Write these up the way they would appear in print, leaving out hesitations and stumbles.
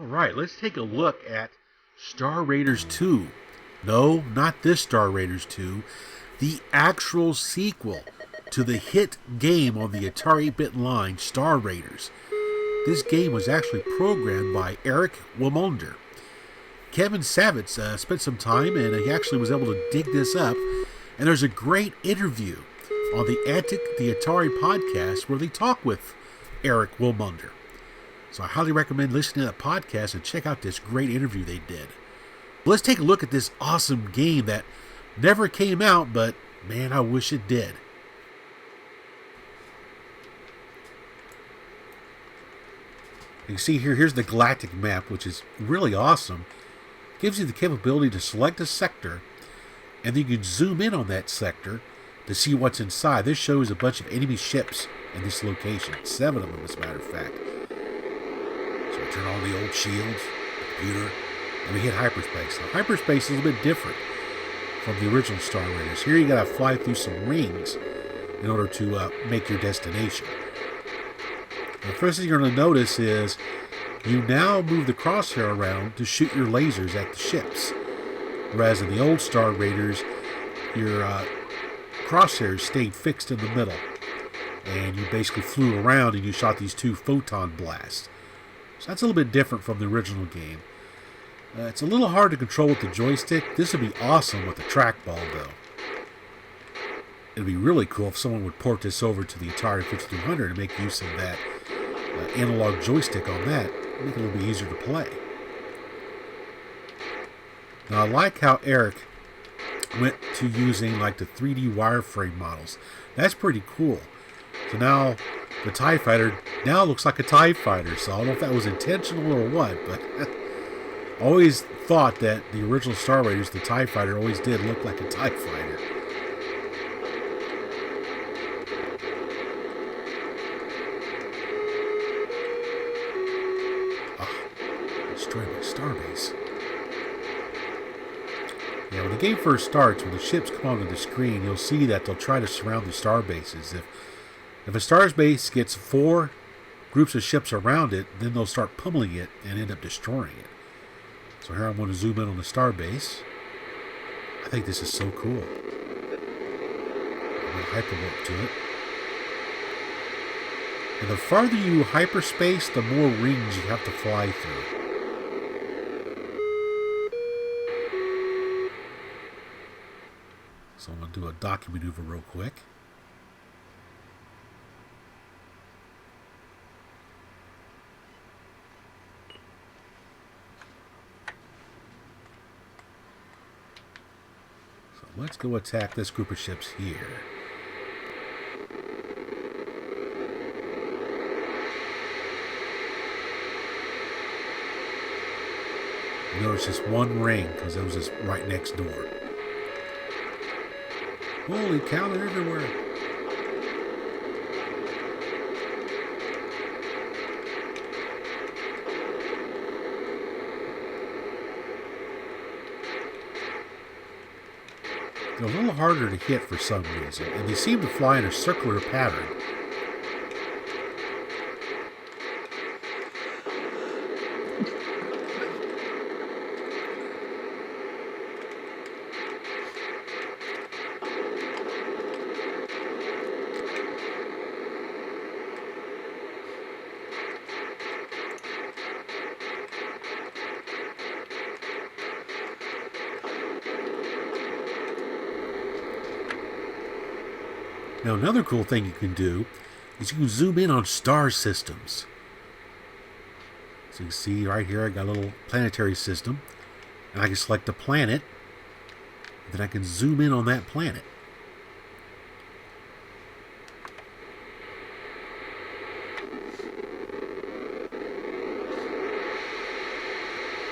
Alright, let's take a look at Star Raiders 2. No, not this Star Raiders 2. The actual sequel to the hit game on the Atari 8-bit line, Star Raiders. This game was actually programmed by Aric Wilmunder. Kevin Savitz spent some time and he actually was able to dig this up. And there's a great interview on the Antic, the Atari podcast where they talk with Aric Wilmunder. So I highly recommend listening to that podcast and check out this great interview they did. Let's take a look at this awesome game that never came out, but man, I wish it did. You can see here, here's the galactic map, which is really awesome. It gives you the capability to select a sector, and then you can zoom in on that sector to see what's inside. This shows a bunch of enemy ships in this location. 7 of them, as a matter of fact. So we turn on the old shields, the computer, and we hit hyperspace. Now, hyperspace is a little bit different from the original Star Raiders. Here you gotta fly through some rings in order to make your destination. The first thing you're going to notice is you now move the crosshair around to shoot your lasers at the ships. Whereas in the old Star Raiders, your crosshairs stayed fixed in the middle. And you basically flew around and you shot these 2 photon blasts. So that's a little bit different from the original game. It's a little hard to control with the joystick. This would be awesome with the trackball though. It'd be really cool if someone would port this over to the Atari 5200 and make use of that analog joystick on that. Make it a little bit easier to play. Now I like how Aric went to using like the 3D wireframe models. That's pretty cool. So now the TIE Fighter now looks like a TIE Fighter. So I don't know if that was intentional or what, but I always thought that the original Star Raiders, the TIE Fighter, always did look like a TIE Fighter. Destroyed by STARBASE. Yeah, when the game first starts, when the ships come onto the screen, you'll see that they'll try to surround the STARBASes. If a STARBASE gets 4 groups of ships around it, then they'll start pummeling it and end up destroying it. So here I'm going to zoom in on the STARBASE. I think this is so cool. I'm going to hyperwarp to it. And the farther you hyperspace, the more rings you have to fly through. So I'm going to do a docking maneuver real quick. So let's go attack this group of ships here. You notice just one ring because it was just right next door. Holy cow, they're everywhere. They're a little harder to hit for some reason, and they seem to fly in a circular pattern. Now another cool thing you can do is you can zoom in on star systems. So you can see right here I got a little planetary system, and I can select a planet, and then I can zoom in on that planet.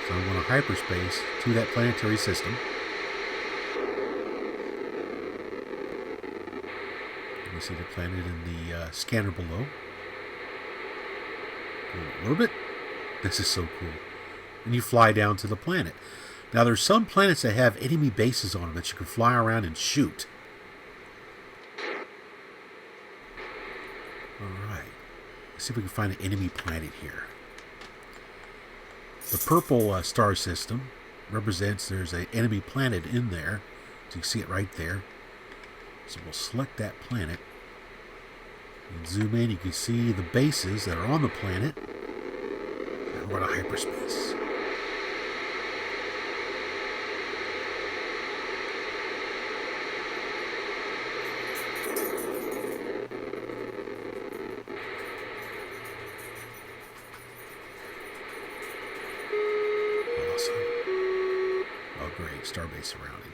So I'm going to hyperspace to that planetary system. You see the planet in the scanner below. A little bit. This is so cool. And you fly down to the planet. Now there's some planets that have enemy bases on them that you can fly around and shoot. Alright. Let's see if we can find an enemy planet here. The purple star system represents there's an enemy planet in there. So you can see it right there. So we'll select that planet. And zoom in, you can see the bases that are on the planet. And we're in hyperspace. Oh, great. Starbase surrounding.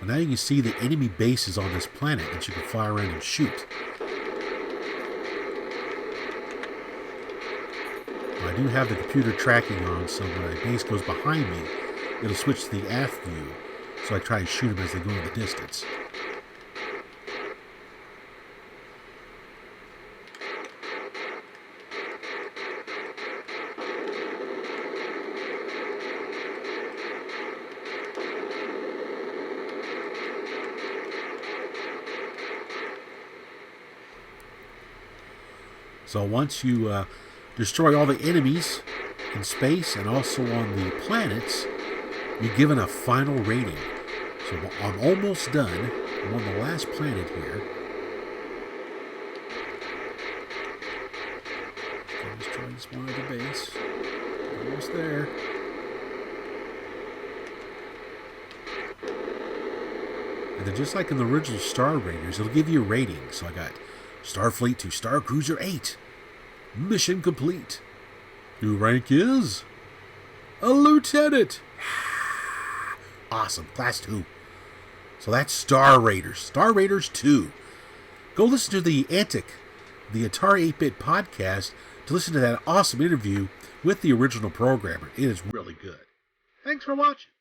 Well, now you can see the enemy bases on this planet that you can fly around and shoot. Well, I do have the computer tracking on, so when a base goes behind me, it'll switch to the aft view, so I try and shoot them as they go in the distance. So once you destroy all the enemies in space and also on the planets, you're given a final rating. So I'm almost done. I'm on the last planet here. Let's try this one at the base. Almost there. And then just like in the original Star Raiders, it'll give you a rating. So I got Starfleet to Star Cruiser 8. Mission complete. New rank is a lieutenant. Awesome. Class 2. So that's Star Raiders. Star Raiders 2. Go listen to the Antic, the Atari 8-bit podcast, to listen to that awesome interview with the original programmer. It is really good. Thanks for watching.